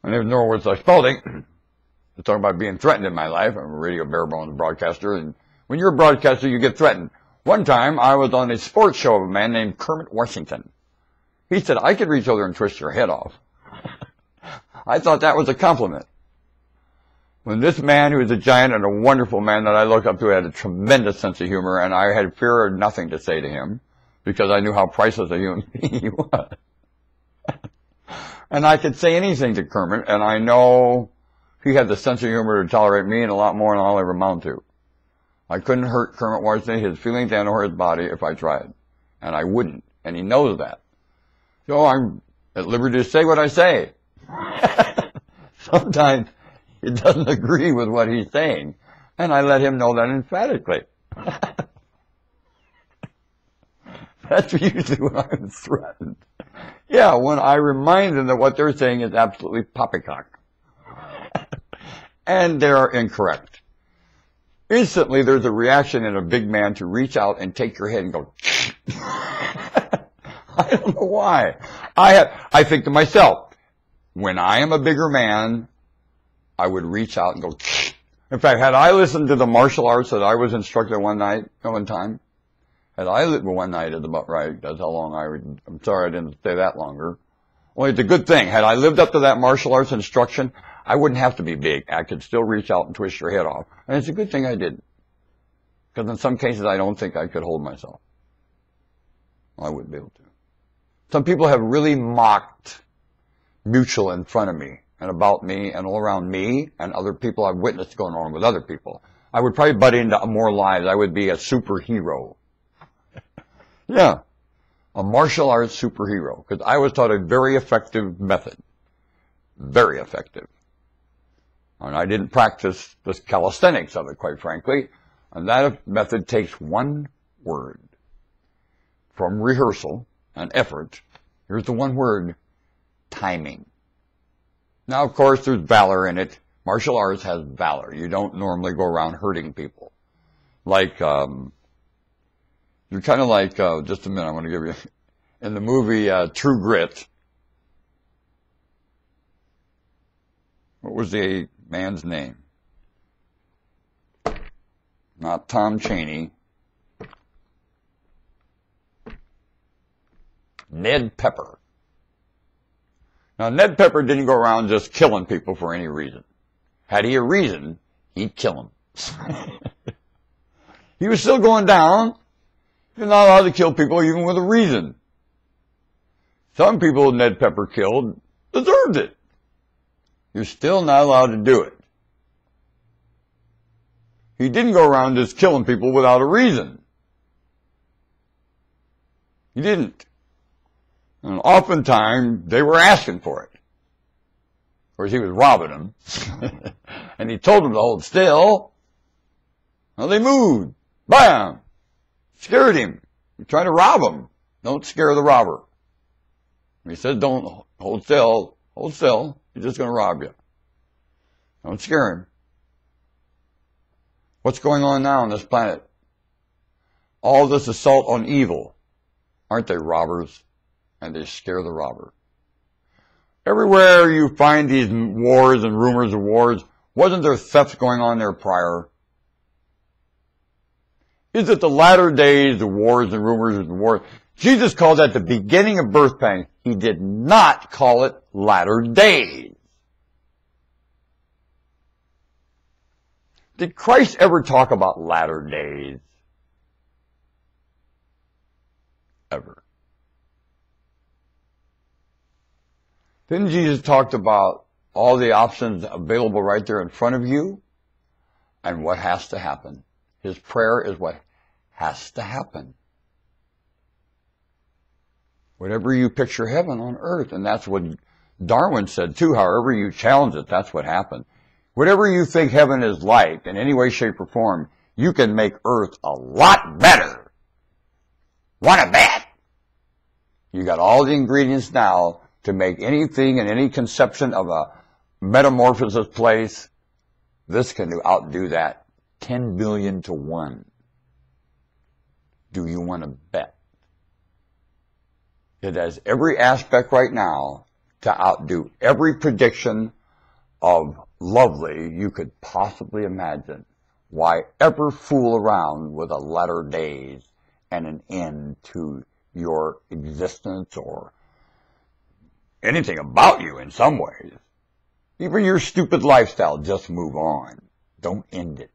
And there's no words like spalding. They're talking about being threatened in my life. I'm a radio bare bones broadcaster, and when you're a broadcaster, you get threatened. One time, I was on a sports show of a man named Kermit Washington. He said, I could reach over and twist your head off. I thought that was a compliment. When this man, who was a giant and a wonderful man that I looked up to, had a tremendous sense of humor, and I had fear of nothing to say to him, because I knew how priceless a human being he was. And I could say anything to Kermit, and I know he had the sense of humor to tolerate me and a lot more than I'll ever amount to. I couldn't hurt Kermit Washington, his feelings and or his body, if I tried. And I wouldn't. And he knows that. So I'm at liberty to say what I say. Sometimes he doesn't agree with what he's saying. And I let him know that emphatically. That's usually when I'm threatened. Yeah, when I remind them that what they're saying is absolutely poppycock. And they're incorrect. Instantly, there's a reaction in a big man to reach out and take your head and go, I don't know why. I think to myself, when I am a bigger man, I would reach out and go, in fact, had I listened to the martial arts that I was instructed one time, one night is about right, that's how long I'm sorry I didn't stay that longer. Well, it's a good thing. Had I lived up to that martial arts instruction, I wouldn't have to be big. I could still reach out and twist your head off. And it's a good thing I didn't. Because in some cases, I don't think I could hold myself. I wouldn't be able to. Some people have really mocked mutual in front of me and about me and all around me and other people I've witnessed going on with other people. I would probably butt into more lives. I would be a superhero. Yeah. A martial arts superhero. Because I was taught a very effective method. Very effective. And I didn't practice the calisthenics of it, quite frankly. And that method takes one word. From rehearsal and effort, here's the one word, timing. Now, of course, there's valor in it. Martial arts has valor. You don't normally go around hurting people. Like, you're kind of like, just a minute, I want to give you, in the movie True Grit, what was the man's name? Not Tom Chaney. Ned Pepper. Now, Ned Pepper didn't go around just killing people for any reason. Had he a reason, he'd kill them. He was still going down. You're not allowed to kill people even with a reason. Some people Ned Pepper killed deserved it. You're still not allowed to do it. He didn't go around just killing people without a reason. He didn't. And oftentimes, they were asking for it. Of course, he was robbing them. And he told them to hold still. Well, they moved. Bam! Scared him. You're trying to rob him. Don't scare the robber. He said, don't hold still. Hold still. He's just going to rob you. Don't scare him. What's going on now on this planet? All this assault on evil. Aren't they robbers? And they scare the robber. Everywhere you find these wars and rumors of wars, wasn't there thefts going on there prior? Is it the latter days, the wars and rumors of the wars? Jesus called that the beginning of birth pangs. He did not call it latter days. Did Christ ever talk about latter days? Ever. Then Jesus talked about all the options available right there in front of you and what has to happen. His prayer is what has to happen. Whatever you picture heaven on earth, and that's what Darwin said too, however you challenge it, that's what happened. Whatever you think heaven is like, in any way, shape, or form, you can make earth a lot better. Want to bet? You got all the ingredients now to make anything and any conception of a metamorphosis place. This can outdo that 10 billion to 1. Do you want to bet? It has every aspect right now to outdo every prediction of lovely you could possibly imagine. Why ever fool around with a latter days and an end to your existence or anything about you in some ways? Even your stupid lifestyle, just move on. Don't end it.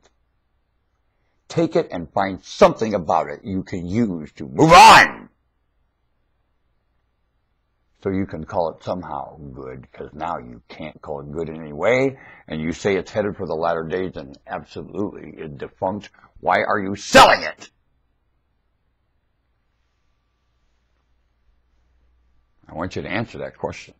Take it and find something about it you can use to move on. So you can call it somehow good, because now you can't call it good in any way, and you say it's headed for the latter days, and absolutely it's defunct. Why are you selling it? I want you to answer that question.